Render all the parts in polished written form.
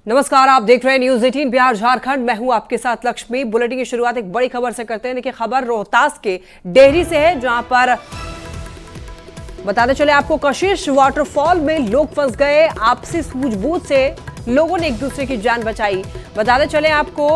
नमस्कार, आप देख रहे हैं न्यूज 18 बिहार झारखंड। मैं हूं आपके साथ लक्ष्मी। बुलेटिन की शुरुआत एक बड़ी खबर से करते हैं। देखिए, खबर रोहतास के डेहरी से है, जहां पर बताते चले आपको कशिश वाटरफॉल में लोग फंस गए। आपसी सूझबूझ से लोगों ने एक दूसरे की जान बचाई। बताते चले आपको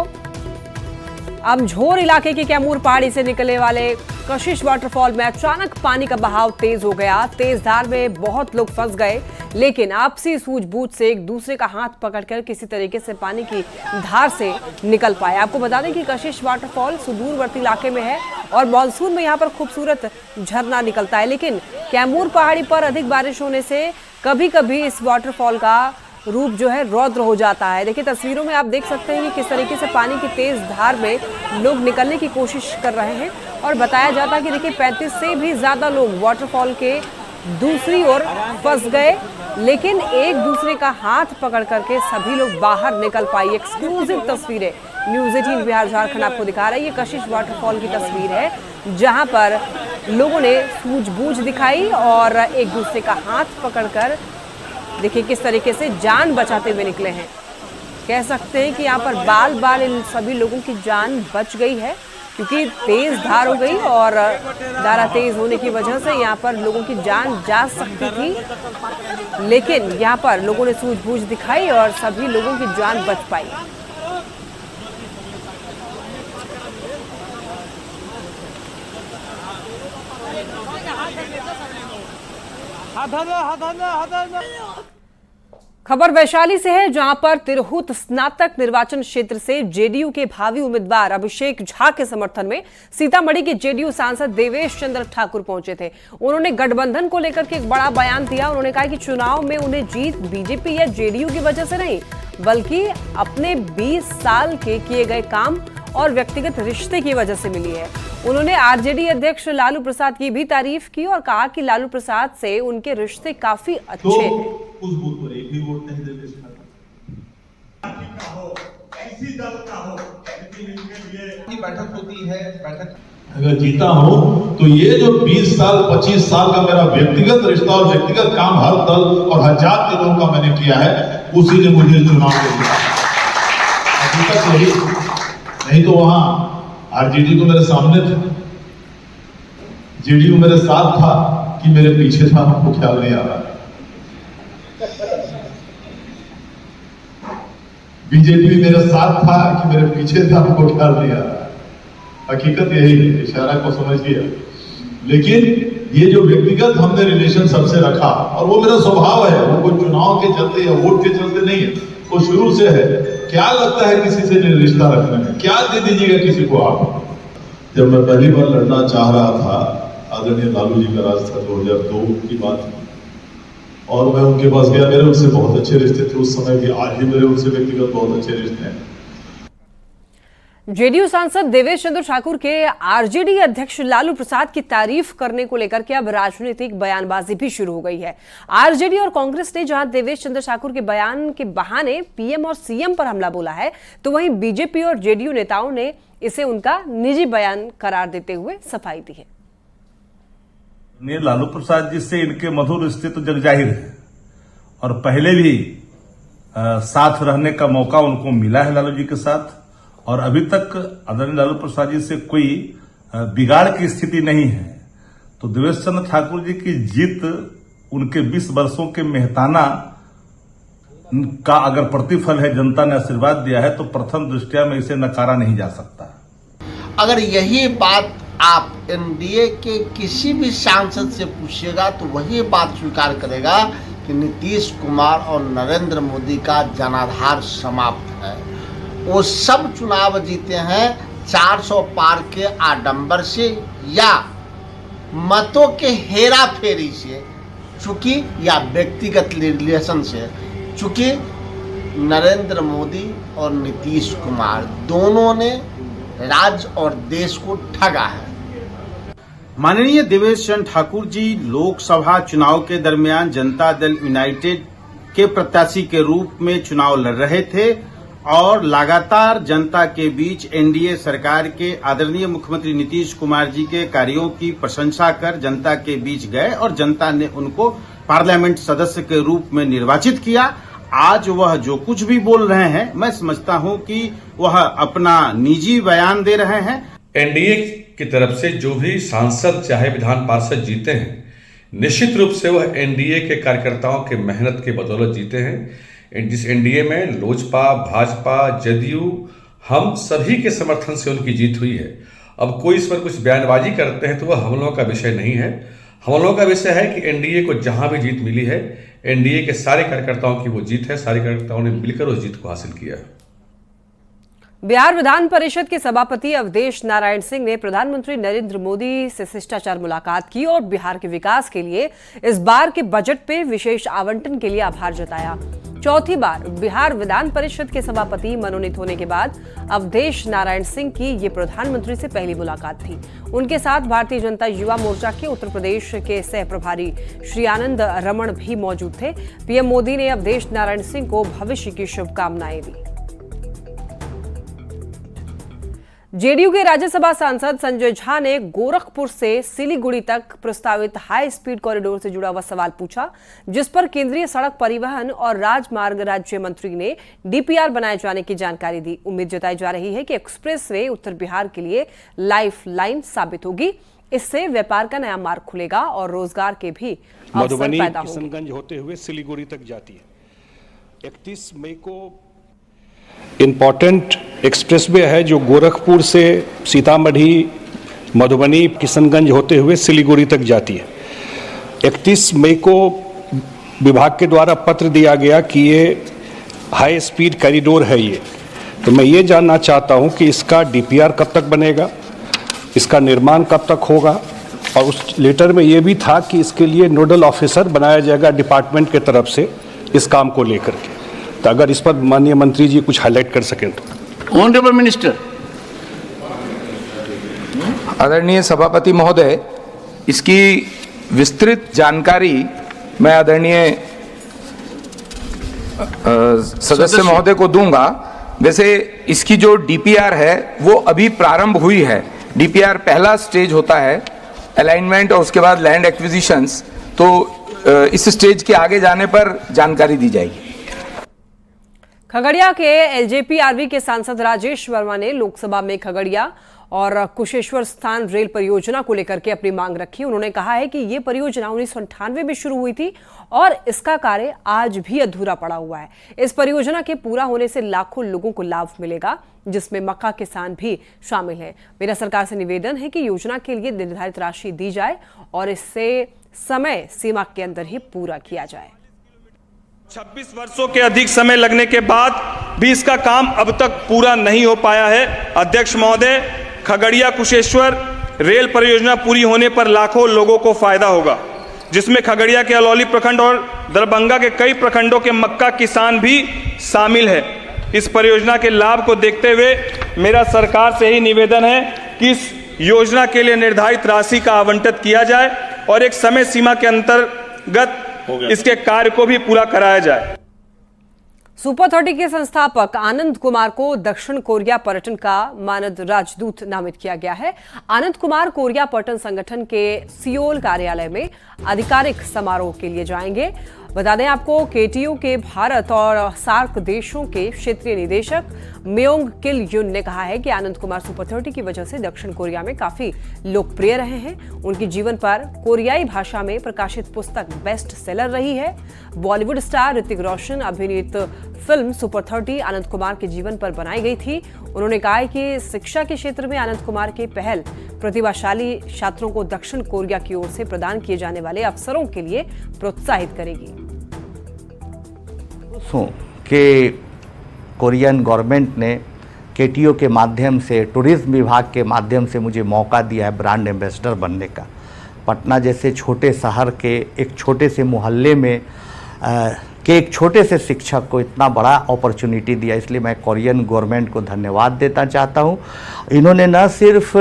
अमझोर इलाके की कैमूर पहाड़ी से निकलने वाले कशिश वाटरफॉल में अचानक पानी का बहाव तेज हो गया। तेज धार में बहुत लोग फंस गए, लेकिन आपसी सूझबूझ से एक दूसरे का हाथ पकड़कर किसी तरीके से पानी की धार से निकल पाए। आपको बता दें कि कशिश वाटरफॉल सुदूरवर्ती इलाके में है और मानसून में यहाँ पर खूबसूरत झरना निकलता है, लेकिन कैमूर पहाड़ी पर अधिक बारिश होने से कभी कभी इस वाटरफॉल का रूप जो है रौद्र हो जाता है। देखिए, तस्वीरों में आप देख सकते हैं कि किस तरीके से पानी की तेज धार में लोग निकलने की कोशिश कर रहे हैं और बताया जाता है कि देखिए 35 से भी ज्यादा लोग वाटरफॉल के दूसरी ओर फंस गए, लेकिन एक दूसरे का हाथ पकड़ करके सभी लोग बाहर निकल पाए। एक्सक्लूसिव तस्वीरें न्यूज 18 बिहार झारखंड आपको दिखा रहा है। ये कशिश वाटरफॉल की तस्वीर है, जहां पर लोगों ने सूझबूझ दिखाई और एक दूसरे का हाथ पकड़कर देखिए किस तरीके से जान बचाते हुए निकले हैं। कह सकते हैं कि यहाँ पर बाल बाल इन सभी लोगों की जान बच गई है, क्योंकि तेज धार हो गई और धारा तेज होने की वजह से यहाँ पर लोगों की जान जा सकती थी, लेकिन यहाँ पर लोगों ने सूझबूझ दिखाई और सभी लोगों की जान बच पाई। खबर वैशाली से है, जहां पर तिरहुत स्नातक निर्वाचन क्षेत्र से जेडीयू के भावी उम्मीदवार अभिषेक झा के समर्थन में सीतामढ़ी के जेडीयू सांसद देवेश चंद्र ठाकुर पहुंचे थे। उन्होंने गठबंधन को लेकर के एक बड़ा बयान दिया। उन्होंने कहा कि चुनाव में उन्हें जीत बीजेपी या जेडीयू की वजह से नहीं, बल्कि अपने 20 साल के किए गए काम और व्यक्तिगत रिश्ते की वजह से मिली है। उन्होंने आरजेडी अध्यक्ष लालू प्रसाद की भी तारीफ की और कहा कि लालू प्रसाद से उनके रिश्ते काफी अच्छे हैं। उस बूथ पर एक भी वोट नहीं देते ऐसी दल का हो, लेकिन इनके लिए बैठक होती है। बैठक अगर जीता हूं तो ये जो 20 साल 25 साल का मेरा व्यक्तिगत रिश्ता और व्यक्तिगत काम हर दल और हजार दिनों का मैंने किया है, उसी ने मुझे चुनाव दिया। हकीकत यही, नहीं तो वहां आरजेडी को मेरे सामने था, जेडीयू मेरे साथ था कि मेरे पीछे था, हमको ख्याल नहीं आ रहा। बीजेपी मेरे साथ था कि मेरे पीछे था, हमको ख्याल नहीं आ रहा। हकीकत यही है, इशारा को समझिए। लेकिन ये जो व्यक्तिगत हमने रिलेशन सबसे रखा, और वो मेरा स्वभाव है, वो कोई चुनाव के चलते या वोट के चलते नहीं है, वो शुरू से है। क्या लगता है किसी से रिश्ता रखने में, क्या दे दीजिएगा किसी को आप। जब मैं पहली बार लड़ना चाह रहा था, आदरणीय लालू जी का राज था, 2002 की बात थी, और मैं उनके पास गया। मेरे उनसे बहुत अच्छे रिश्ते थे उस समय भी, आज भी मेरे उनसे व्यक्तिगत बहुत अच्छे रिश्ते हैं। जेडीयू सांसद देवेश चंद्र ठाकुर के आरजेडी अध्यक्ष लालू प्रसाद की तारीफ करने को लेकर के अब राजनीतिक बयानबाजी भी शुरू हो गई है। आरजेडी और कांग्रेस ने जहां देवेश चंद्र ठाकुर के बयान के बहाने पीएम और सीएम पर हमला बोला है, तो वहीं बीजेपी और जेडीयू नेताओं ने इसे उनका निजी बयान करार देते हुए सफाई दी है। लालू प्रसाद जी से इनके मधुर रिश्ते तो जग जाहिर है, और पहले भी साथ रहने का मौका उनको मिला है लालू जी के साथ, और अभी तक आदरणीय लालू प्रसाद जी से कोई बिगाड़ की स्थिति नहीं है। तो देवेश चंद्र ठाकुर जी की जीत उनके 20 वर्षों के मेहताना का अगर प्रतिफल है, जनता ने आशीर्वाद दिया है, तो प्रथम दृष्टया में इसे नकारा नहीं जा सकता। अगर यही बात आप एनडीए के किसी भी सांसद से पूछिएगा तो वही बात स्वीकार करेगा कि नीतीश कुमार और नरेंद्र मोदी का जनाधार समाप्त है। वो सब चुनाव जीते हैं 400 पार के आडंबर से या मतों के हेरा फेरी से, चूंकि या व्यक्तिगत रिलेशन से, चूंकि नरेंद्र मोदी और नीतीश कुमार दोनों ने राज्य और देश को ठगा है। माननीय देवेश चंद्र ठाकुर जी लोकसभा चुनाव के दरमियान जनता दल यूनाइटेड के प्रत्याशी के रूप में चुनाव लड़ रहे थे और लगातार जनता के बीच एनडीए सरकार के आदरणीय मुख्यमंत्री नीतीश कुमार जी के कार्यों की प्रशंसा कर जनता के बीच गए और जनता ने उनको पार्लियामेंट सदस्य के रूप में निर्वाचित किया। आज वह जो कुछ भी बोल रहे हैं, मैं समझता हूं कि वह अपना निजी बयान दे रहे हैं। एनडीए की तरफ से जो भी सांसद चाहे विधान पार्षद जीते हैं, निश्चित रूप से वह एनडीए के कार्यकर्ताओं के मेहनत के बदौलत जीते हैं। जिस एनडीए में लोजपा, भाजपा, जदयू, हम सभी के समर्थन से उनकी जीत हुई है। अब कोई इस पर कुछ बयानबाजी करते हैं तो वह हम लोगों का विषय नहीं है। हम लोगों का विषय है कि एनडीए को जहां भी जीत मिली है, एनडीए के सारे कार्यकर्ताओं की वो जीत है, सारे कार्यकर्ताओं ने मिलकर उस जीत को हासिल किया है। बिहार विधान परिषद के सभापति अवधेश नारायण सिंह ने प्रधानमंत्री नरेंद्र मोदी से शिष्टाचार मुलाकात की और बिहार के विकास के लिए इस बार के बजट पे विशेष आवंटन के लिए आभार जताया। चौथी बार बिहार विधान परिषद के सभापति मनोनीत होने के बाद अवधेश नारायण सिंह की ये प्रधानमंत्री से पहली मुलाकात थी। उनके साथ भारतीय जनता युवा मोर्चा के उत्तर प्रदेश के सह प्रभारी श्री आनंद रमण भी मौजूद थे। पीएम मोदी ने अवधेश नारायण सिंह को भविष्य की शुभकामनाएं दी। जेडीयू के राज्यसभा सांसद संजय झा ने गोरखपुर से सिलीगुड़ी तक प्रस्तावित हाई स्पीड कॉरिडोर से जुड़ा हुआ सवाल पूछा, जिस पर केंद्रीय सड़क परिवहन और राजमार्ग राज्य मंत्री ने डीपीआर बनाए जाने की जानकारी दी। उम्मीद जताई जा रही है कि एक्सप्रेसवे उत्तर बिहार के लिए लाइफ लाइन साबित होगी। इससे व्यापार का नया मार्ग खुलेगा और रोजगार के भी अवसर पैदा होंगे। किशनगंज होते हुए सिलीगुड़ी तक जाती है। 31 मई को इम्पोर्टेंट एक्सप्रेसवे है जो गोरखपुर से सीतामढ़ी, मधुबनी, किशनगंज होते हुए सिलीगुड़ी तक जाती है। 31 मई को विभाग के द्वारा पत्र दिया गया कि ये हाई स्पीड कॉरिडोर है ये। तो मैं ये जानना चाहता हूँ कि इसका डीपीआर कब तक बनेगा, इसका निर्माण कब तक होगा, और उस लेटर में ये भी था कि इसके लिए नोडल ऑफिसर बनाया जाएगा डिपार्टमेंट की तरफ से इस काम को लेकर के। तो अगर इस पर माननीय मंत्री जी कुछ हाईलाइट कर सकें तो। Honourable minister. आदरणीय सभापति महोदय, इसकी विस्तृत जानकारी मैं आदरणीय सदस्य महोदय को दूंगा। वैसे इसकी जो डीपीआर है वो अभी प्रारंभ हुई है। डीपीआर पहला स्टेज होता है अलाइनमेंट और उसके बाद लैंड एक्विजिशंस, तो इस स्टेज के आगे जाने पर जानकारी दी जाएगी। खगड़िया के एलजेपी-आरवी के सांसद राजेश वर्मा ने लोकसभा में खगड़िया और कुशेश्वर स्थान रेल परियोजना को लेकर के अपनी मांग रखी। उन्होंने कहा है कि ये परियोजना 1998 में शुरू हुई थी और इसका कार्य आज भी अधूरा पड़ा हुआ है। इस परियोजना के पूरा होने से लाखों लोगों को लाभ मिलेगा, जिसमें मक्का किसान भी शामिल है। मेरा सरकार से निवेदन है कि योजना के लिए निर्धारित राशि दी जाए और इससे समय सीमा के अंदर ही पूरा किया जाए। 26 वर्षों के अधिक समय लगने के बाद भी इसका काम अब तक पूरा नहीं हो पाया है। अध्यक्ष महोदय, खगड़िया कुशेश्वर रेल परियोजना पूरी होने पर लाखों लोगों को फायदा होगा, जिसमें खगड़िया के अलौली प्रखंड और दरभंगा के कई प्रखंडों के मक्का किसान भी शामिल है। इस परियोजना के लाभ को देखते हुए मेरा सरकार से ही निवेदन है कि इस योजना के लिए निर्धारित राशि का आवंटित किया जाए और एक समय सीमा के अंतर्गत इसके कार्य को भी पूरा कराया जाए। सुपर 30 के संस्थापक आनंद कुमार को दक्षिण कोरिया पर्यटन का मानद राजदूत नामित किया गया है। आनंद कुमार कोरिया पर्यटन संगठन के सियोल कार्यालय में आधिकारिक समारोह के लिए जाएंगे। बता दें आपको, केटीयू के भारत और सार्क देशों के क्षेत्रीय निदेशक म्योंग किल युन ने कहा है कि आनंद कुमार सुपर 30 की वजह से दक्षिण कोरिया में काफी लोकप्रिय रहे हैं। उनके जीवन पर कोरियाई भाषा में प्रकाशित पुस्तक बेस्ट सेलर रही है। बॉलीवुड स्टार ऋतिक रोशन अभिनीत फिल्म सुपर 30 आनंद कुमार के जीवन पर बनाई गई थी। उन्होंने कहा है कि शिक्षा के क्षेत्र में आनंद कुमार की पहल प्रतिभाशाली छात्रों को दक्षिण कोरिया की ओर से प्रदान किए जाने वाले अवसरों के लिए प्रोत्साहित करेगी। कि कोरियन गवर्नमेंट ने केटीओ के माध्यम से, टूरिज्म विभाग के माध्यम से मुझे मौका दिया है ब्रांड एम्बेसडर बनने का। पटना जैसे छोटे शहर के एक छोटे से मोहल्ले में के एक छोटे से शिक्षक को इतना बड़ा अपॉर्चुनिटी दिया, इसलिए मैं कोरियन गवर्नमेंट को धन्यवाद देना चाहता हूँ। इन्होंने न सिर्फ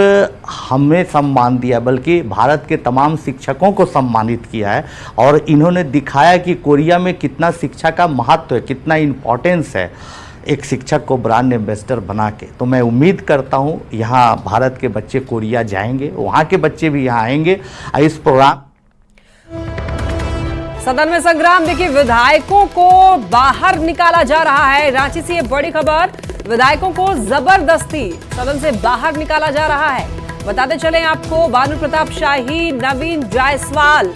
हमें सम्मान दिया बल्कि भारत के तमाम शिक्षकों को सम्मानित किया है और इन्होंने दिखाया कि कोरिया में कितना शिक्षा का महत्व है, कितना इम्पोर्टेंस है एक शिक्षक को ब्रांड एम्बेसडर बना के। तो मैं उम्मीद करता हूँ यहाँ भारत के बच्चे कोरिया जाएंगे, वहाँ के बच्चे भी यहाँ आएंगे। इस प्रोग्राम सदन में संग्राम, देखिए विधायकों को बाहर निकाला जा रहा है। रांची से ये बड़ी खबर, विधायकों को जबरदस्ती सदन से बाहर निकाला जा रहा है। बताते चलें आपको, भानु प्रताप शाही, नवीन जायसवाल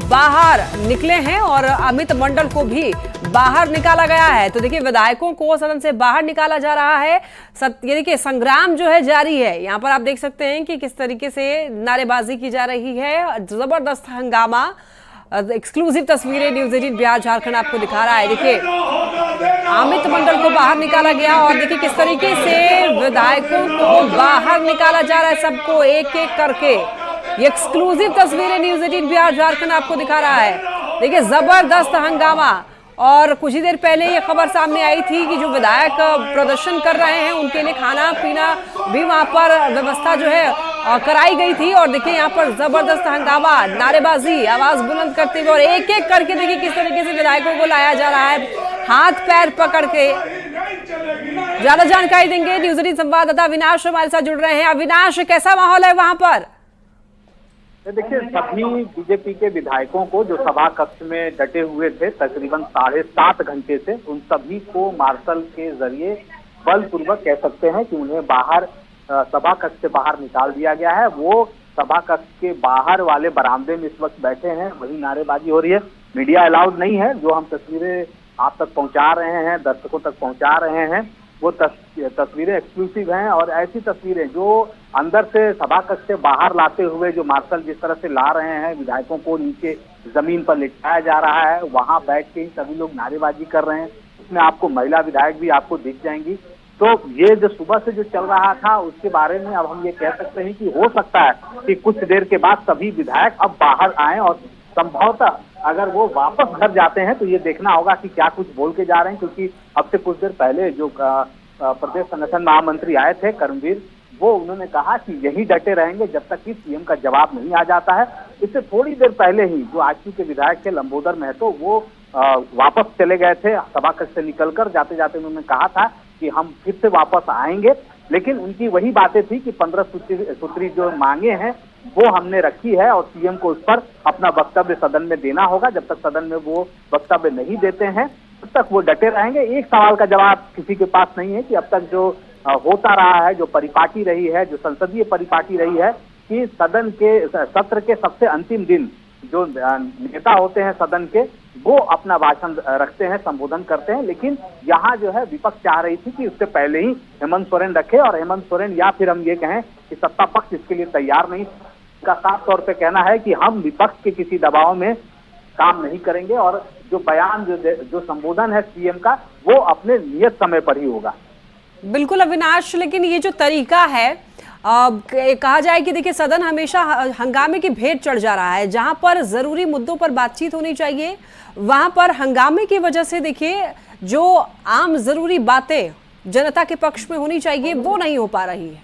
बाहर निकले हैं और अमित मंडल को भी बाहर निकाला गया है। तो देखिए विधायकों को सदन से बाहर निकाला जा रहा है। ये देखिए संग्राम जो है जारी है। यहाँ पर आप देख सकते हैं कि किस तरीके से नारेबाजी की जा रही है, जबरदस्त हंगामा। एक्सक्लूसिव तस्वीरें न्यूज़ 18 बिहार झारखंड आपको दिखा रहा है। देखिए अमित मंडल को बाहर निकाला गया और देखिए किस तरीके से विधायकों को बाहर निकाला जा रहा है, सबको एक एक करके। ये एक्सक्लूसिव तस्वीरें न्यूज़ 18 बिहार झारखंड आपको दिखा रहा है। देखिए जबरदस्त हंगामा। और कुछ ही देर पहले ये खबर सामने आई थी कि जो विधायक प्रदर्शन कर रहे हैं उनके लिए खाना पीना भी वहां पर व्यवस्था जो है कराई गई थी। और देखिए यहाँ पर जबरदस्त हंगामा, नारेबाजी, आवाज बुलंद करते हुए और एक एक करके देखिए किस तरीके से विधायकों को लाया जा रहा है, हाथ पैर पकड़ के। ज्यादा जानकारी देंगे न्यूज़ 18 संवाददाता अविनाश हमारे साथ जुड़ रहे हैं। अविनाश, कैसा माहौल है वहां पर? देखिए, सभी बीजेपी के विधायकों को जो सभा कक्ष में डटे हुए थे तकरीबन 7.5 घंटे से, उन सभी को मार्शल के जरिए बलपूर्वक कह सकते हैं कि उन्हें बाहर सभा कक्ष से बाहर निकाल दिया गया है। वो सभा कक्ष के बाहर वाले बरामदे में इस वक्त बैठे हैं, वही नारेबाजी हो रही है। मीडिया अलाउड नहीं है। जो हम तस्वीरें आप तक पहुंचा रहे हैं, दर्शकों तक पहुंचा रहे हैं, वो तस्वीरें एक्सक्लूसिव हैं। और ऐसी तस्वीरें जो अंदर से सभा कक्ष से बाहर लाते हुए जो मार्शल जिस तरह से ला रहे हैं, विधायकों को नीचे जमीन पर लिटाया जा रहा है, वहां बैठ के ही सभी लोग नारेबाजी कर रहे हैं। उसमें आपको महिला विधायक भी आपको दिख जाएंगी। तो ये जो सुबह से जो चल रहा था उसके बारे में अब हम ये कह सकते हैं कि हो सकता है कि कुछ देर के बाद सभी विधायक अब बाहर आए और संभवतः अगर वो वापस घर जाते हैं तो ये देखना होगा कि क्या कुछ बोल के जा रहे हैं। क्योंकि अब से कुछ देर पहले जो प्रदेश संगठन महामंत्री आए थे कर्मवीर, वो उन्होंने कहा कि यही डटे रहेंगे जब तक कि सीएम का जवाब नहीं आ जाता है। इससे थोड़ी देर पहले ही जो आजसू के विधायक थे लंबोदर महतो, वो वापस चले गए थे सभा कक्ष से निकलकर। जाते जाते उन्होंने कहा था कि हम फिर से वापस आएंगे, लेकिन उनकी वही बातें थी कि 15 सूत्री जो मांगे हैं वो हमने रखी है और सीएम को उस पर अपना वक्तव्य सदन में देना होगा। जब तक सदन में वो वक्तव्य नहीं देते हैं तब तक वो डटे रहेंगे। एक सवाल का जवाब किसी के पास नहीं है कि अब तक जो होता रहा है, जो परिपाटी रही है, जो संसदीय परिपाटी रही है कि सदन के सत्र के सबसे अंतिम दिन जो नेता होते हैं सदन के, वो अपना भाषण रखते हैं, संबोधन करते हैं। लेकिन यहाँ जो है विपक्ष चाह रही थी कि उससे पहले ही हेमंत सोरेन रखे, और हेमंत सोरेन या फिर हम ये कहें कि सत्ता पक्ष इसके लिए तैयार नहीं। का साफ तौर पे कहना है कि हम विपक्ष के किसी दबाव में काम नहीं करेंगे और जो बयान जो संबोधन है सीएम का वो अपने नियत समय पर ही होगा। बिल्कुल अविनाश, लेकिन ये जो तरीका है कहा जाए कि देखिए सदन हमेशा हंगामे की भेंट चढ़ जा रहा है। जहां पर जरूरी मुद्दों पर बातचीत होनी चाहिए वहां पर हंगामे की वजह से देखिए जो आम जरूरी बातें जनता के पक्ष में होनी चाहिए वो नहीं हो पा रही है।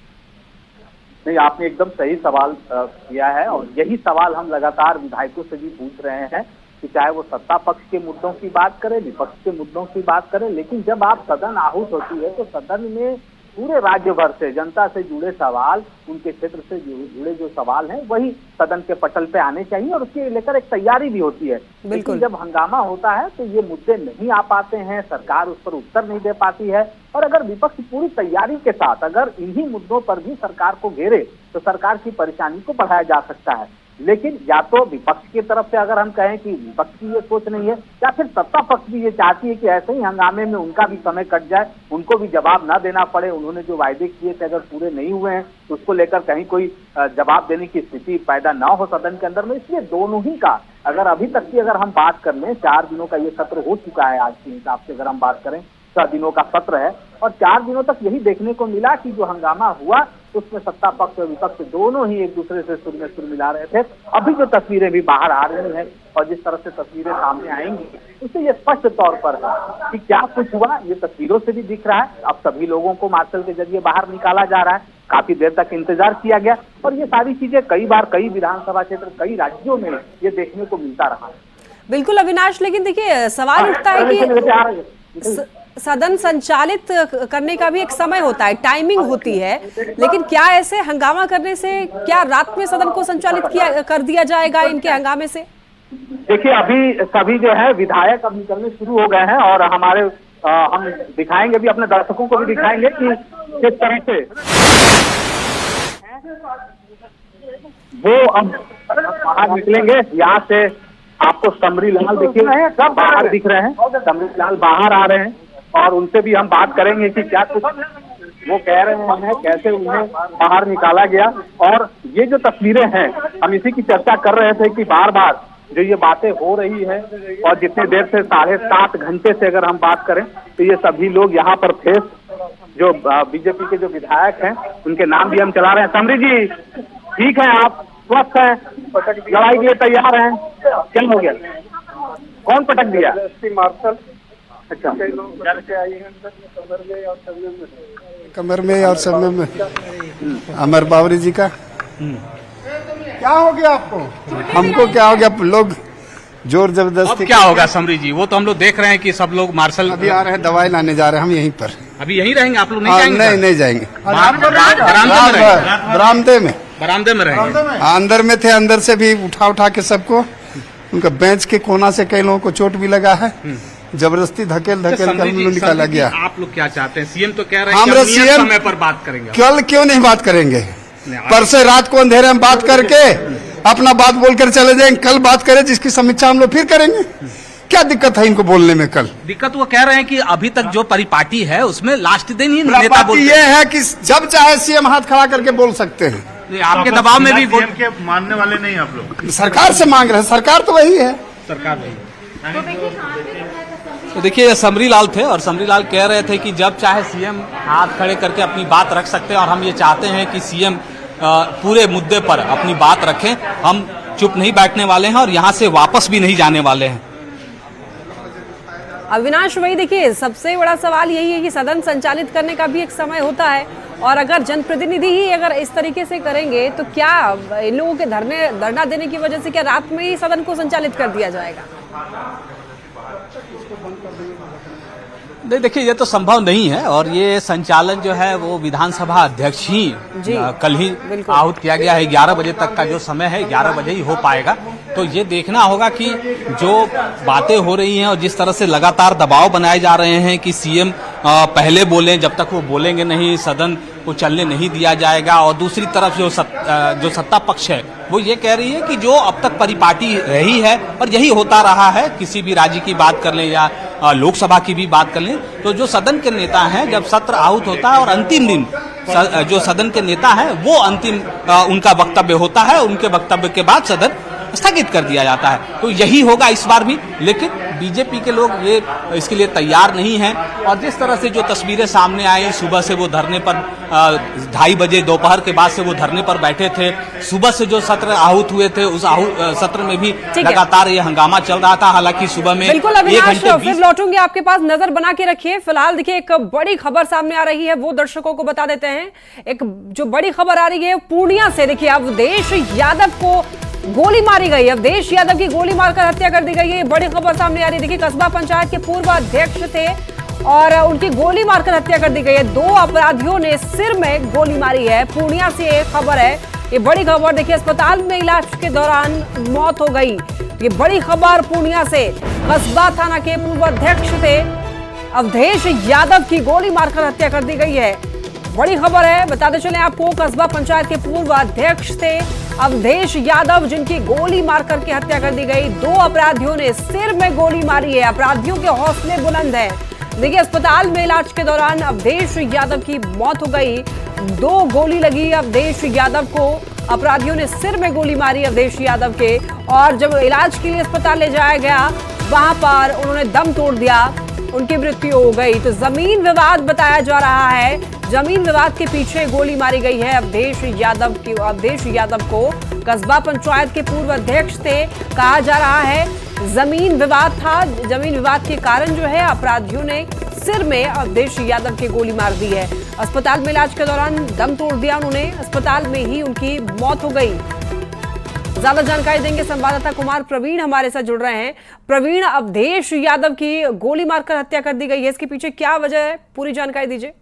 नहीं, आपने एकदम सही सवाल किया है और यही सवाल हम लगातार विधायकों से भी पूछ रहे हैं कि चाहे वो सत्ता पक्ष के मुद्दों की बात करें, विपक्ष के मुद्दों की बात करें, लेकिन जब आप सदन आहूत होती है तो सदन में पूरे राज्य भर से जनता से जुड़े सवाल, उनके क्षेत्र से जुड़े जो सवाल हैं वही सदन के पटल पे आने चाहिए और उसके लेकर एक तैयारी भी होती है। लेकिन जब हंगामा होता है तो ये मुद्दे नहीं आ पाते हैं, सरकार उस पर उत्तर नहीं दे पाती है। और अगर विपक्ष पूरी तैयारी के साथ अगर इन्हीं मुद्दों पर भी सरकार को घेरे तो सरकार की परेशानी को बढ़ाया जा सकता है। लेकिन या तो विपक्ष की तरफ से अगर हम कहें कि विपक्ष की ये सोच नहीं है, या फिर सत्ता पक्ष भी ये चाहती है कि ऐसे ही हंगामे में उनका भी समय कट जाए, उनको भी जवाब ना देना पड़े। उन्होंने जो वायदे किए थे अगर पूरे नहीं हुए हैं तो उसको लेकर कहीं कोई जवाब देने की स्थिति पैदा ना हो सदन के अंदर में। इसलिए दोनों ही का अगर अभी तक की अगर हम बात कर लें, 4 दिनों का ये सत्र हो चुका है आज के हिसाब से अगर हम बात करें, 6 दिनों का सत्र है और 4 दिनों तक यही देखने को मिला कि जो हंगामा हुआ उसमें सत्ता पक्ष और विपक्ष दोनों ही एक दूसरे से सुर में सुर मिला रहे थे। अभी जो तस्वीरें भी बाहर आ रही हैं और जिस तरह से तस्वीरें सामने आएंगी उससे ये स्पष्ट तौर पर है कि क्या कुछ हुआ, ये तस्वीरों से भी दिख रहा है। अब सभी लोगों को मार्शल के जरिए बाहर निकाला जा रहा है, काफी देर तक इंतजार किया गया और ये सारी चीजें कई बार कई विधानसभा क्षेत्र कई राज्यों में ये देखने को मिलता रहा है। बिल्कुल अविनाश, लेकिन देखिए सवाल उठता है कि सदन संचालित करने का भी एक समय होता है, टाइमिंग होती है, लेकिन क्या ऐसे हंगामा करने से क्या रात में सदन को संचालित कर दिया जाएगा इनके हंगामे से? देखिए अभी सभी जो है विधायक अब निकलने शुरू हो गए हैं और हमारे हम दिखाएंगे भी, अपने दर्शकों को भी दिखाएंगे कि किस तरह से वो अब बाहर निकलेंगे। यहाँ से आपको समरी लाल देखिए सब बाहर दिख रहे हैं, समरी लाल बाहर आ रहे हैं और उनसे भी हम बात करेंगे कि क्या कुछ वो कह रहे हैं, कैसे उन्हें बाहर निकाला गया। और ये जो तस्वीरें हैं हम इसी की चर्चा कर रहे थे कि बार बार जो ये बातें हो रही है और जितने देर से 7.5 घंटे से अगर हम बात करें तो ये सभी लोग यहाँ पर थे, जो बीजेपी के जो विधायक हैं उनके नाम भी हम चला रहे हैं। समरी जी ठीक है, आप स्वस्थ हैं, लड़ाई के लिए तैयार हैं? क्या हो गया, कौन पटक दिया? मार्शल। अच्छा, कमर में और सब में अमर बावरी जी का क्या हो गया आपको? हमको क्या हो गया? लोग जोर जबरदस्ती। क्या होगा समरी जी? वो तो हम लोग देख रहे हैं कि सब लोग मार्शल अभी आ रहे हैं, दवाई लाने जा रहे हैं हम यहीं पर। अभी यहीं रहेंगे आप लोग? नहीं जाएंगे? नहीं जाएंगे, बरामदे में रहेंगे। अंदर में थे, अंदर से भी उठा के सबको, उनका बेंच के कोना से कई लोगों को चोट भी लगा है, जबरदस्ती धकेल कर निकाला गया। आप लोग क्या चाहते हैं? सीएम तो कह रहे हैं कि सीएम समय पर बात करेंगे। कल क्यों नहीं बात करेंगे? परसों रात को अंधेरे में बात करके अपना बात बोलकर चले जाएंगे, कल बात करें जिसकी समीक्षा हम लोग फिर करेंगे। क्या दिक्कत है इनको बोलने में? कल दिक्कत वो कह रहे हैं कि अभी तक जो परिपाटी है उसमें लास्ट दिन ही नेता बोलते ये है कि जब चाहे सीएम हाथ खड़ा करके बोल सकते हैं। आपके दबाव में भी के मानने वाले नहीं आप लोग? सरकार से मांग रहे हैं, सरकार तो वही है, सरकार वही। तो देखिए ये समरी लाल थे और समरी लाल कह रहे थे कि जब चाहे सीएम हाथ खड़े करके अपनी बात रख सकते हैं और हम ये चाहते हैं कि सीएम पूरे मुद्दे पर अपनी बात रखें। हम चुप नहीं बैठने वाले हैं और यहाँ से वापस भी नहीं जाने वाले हैं। अविनाश, वही देखिए सबसे बड़ा सवाल यही है कि सदन संचालित करने का भी एक समय होता है और अगर जनप्रतिनिधि ही अगर इस तरीके से करेंगे तो क्या इन लोगों के धरना देने की वजह से क्या रात में ही सदन को संचालित कर दिया जाएगा? नहीं, देखिए ये तो संभव नहीं है और ये संचालन जो है वो विधानसभा अध्यक्ष ही कल ही आहूत किया गया है। 11 बजे तक का जो समय है 11 बजे ही हो पाएगा। तो ये देखना होगा कि जो बातें हो रही हैं और जिस तरह से लगातार दबाव बनाए जा रहे हैं कि सीएम पहले बोलें, जब तक वो बोलेंगे नहीं सदन को चलने नहीं दिया जाएगा। और दूसरी तरफ जो सत्ता पक्ष है वो ये कह रही है कि जो अब तक परिपाटी रही है और यही होता रहा है, किसी भी राज्य की बात कर लें या लोकसभा की भी बात कर लें, तो जो सदन के नेता हैं जब सत्र आहूत होता है और अंतिम दिन जो सदन के नेता हैं वो अंतिम उनका वक्तव्य होता है, उनके वक्तव्य के बाद सदन स्थगित कर दिया जाता है। तो यही होगा इस बार भी, लेकिन बीजेपी के लोग ये इसके लिए तैयार नहीं हैं। और जिस तरह से जो तस्वीरें सामने आई, सुबह से वो धरने पर 2:30 बजे दोपहर के बाद से वो धरने पर बैठे थे। सुबह से जो सत्र आहूत हुए थे उस सत्र में भी लगातार ये हंगामा चल रहा था। हालांकि सुबह में बिल्कुल अविनाश, फिर लौटूंगे आपके पास, नजर बना के रखिए। फिलहाल देखिए एक बड़ी खबर सामने आ रही है, वो दर्शकों को बता देते हैं। एक जो बड़ी खबर आ रही है पूर्णिया से, देखिए अवधेश यादव को गोली मारी गई। अवधेश यादव की गोली मारकर हत्या कर दी गई है, बड़ी खबर सामने आ रही है। देखिए कस्बा पंचायत के पूर्व अध्यक्ष थे और उनकी गोली मारकर हत्या कर दी गई है। 2 अपराधियों ने सिर में गोली मारी है। पूर्णिया से एक खबर है, ये बड़ी खबर। देखिए अस्पताल में इलाज के दौरान मौत हो गई, ये बड़ी खबर पूर्णिया से। कस्बा थाना के पूर्व अध्यक्ष थे अवधेश यादव की गोली मारकर हत्या कर दी गई है, बड़ी खबर है। बताते चले आपको, कस्बा पंचायत के पूर्व अध्यक्ष थे अवधेश यादव जिनकी गोली मारकर के हत्या कर दी गई। 2 अपराधियों ने सिर में गोली मारी है। अपराधियों के हौसले बुलंद हैं। देखिए अस्पताल में इलाज के दौरान अवधेश यादव की मौत हो गई। 2 गोली लगी अवधेश यादव को, अपराधियों ने सिर में गोली मारी अवधेश यादव के। और जब इलाज के लिए अस्पताल ले जाया गया वहां पर उन्होंने दम तोड़ दिया, उनकी मृत्यु हो गई। तो जमीन विवाद बताया जा रहा है, जमीन विवाद के पीछे गोली मारी गई है अवधेश यादव को। कस्बा पंचायत के पूर्व अध्यक्ष थे, कहा जा रहा है जमीन विवाद था, जमीन विवाद के कारण जो है अपराधियों ने सिर में अवधेश यादव की गोली मार दी है। अस्पताल में इलाज के दौरान दम तोड़ दिया उन्होंने, अस्पताल में ही उनकी मौत हो गई। ज्यादा जानकारी देंगे संवाददाता कुमार प्रवीण हमारे साथ जुड़ रहे हैं। प्रवीण, अवधेश यादव की गोली मारकर हत्या कर दी गई है, इसके पीछे क्या वजह है, पूरी जानकारी दीजिए।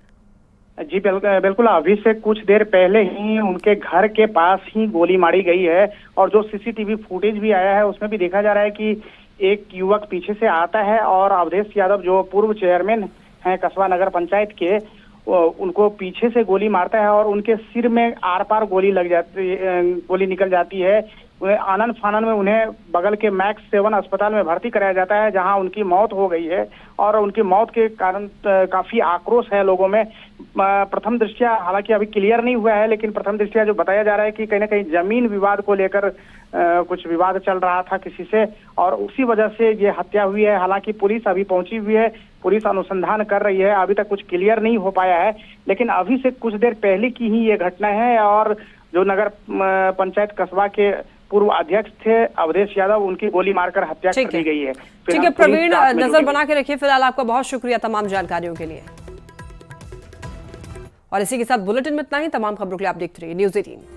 जी बिल्कुल, अभी से कुछ देर पहले ही उनके घर के पास ही गोली मारी गई है और जो सीसीटीवी फुटेज भी आया है उसमें भी देखा जा रहा है कि एक युवक पीछे से आता है और अवधेश यादव जो पूर्व चेयरमैन हैं कस्बा नगर पंचायत के, उनको पीछे से गोली मारता है और उनके सिर में आर पार गोली निकल जाती है। उन्हें आनन फानन में उन्हें बगल के मैक्स 7 अस्पताल में भर्ती कराया जाता है, जहां उनकी मौत हो गई है और उनकी मौत के कारण काफी आक्रोश है लोगों में। प्रथम दृष्टया, हालांकि अभी क्लियर नहीं हुआ है, लेकिन प्रथम दृष्टया जो बताया जा रहा है कि कहीं ना कहीं जमीन विवाद को लेकर कुछ विवाद चल रहा था किसी से और उसी वजह से ये हत्या हुई है। हालांकि पुलिस अभी पहुंची हुई है, पुलिस अनुसंधान कर रही है, अभी तक कुछ क्लियर नहीं हो पाया है, लेकिन अभी से कुछ देर पहले की ही ये घटना है। और जो नगर पंचायत कस्बा के पूर्व अध्यक्ष थे अवधेश यादव, उनकी गोली मारकर हत्या कर दी गई है। ठीक है प्रवीण, नजर बना के रखिए। फिलहाल आपका बहुत शुक्रिया तमाम जानकारियों के लिए। और इसी के साथ बुलेटिन में इतना ही। तमाम खबरों के लिए आप देखते रहिए न्यूज़ 18।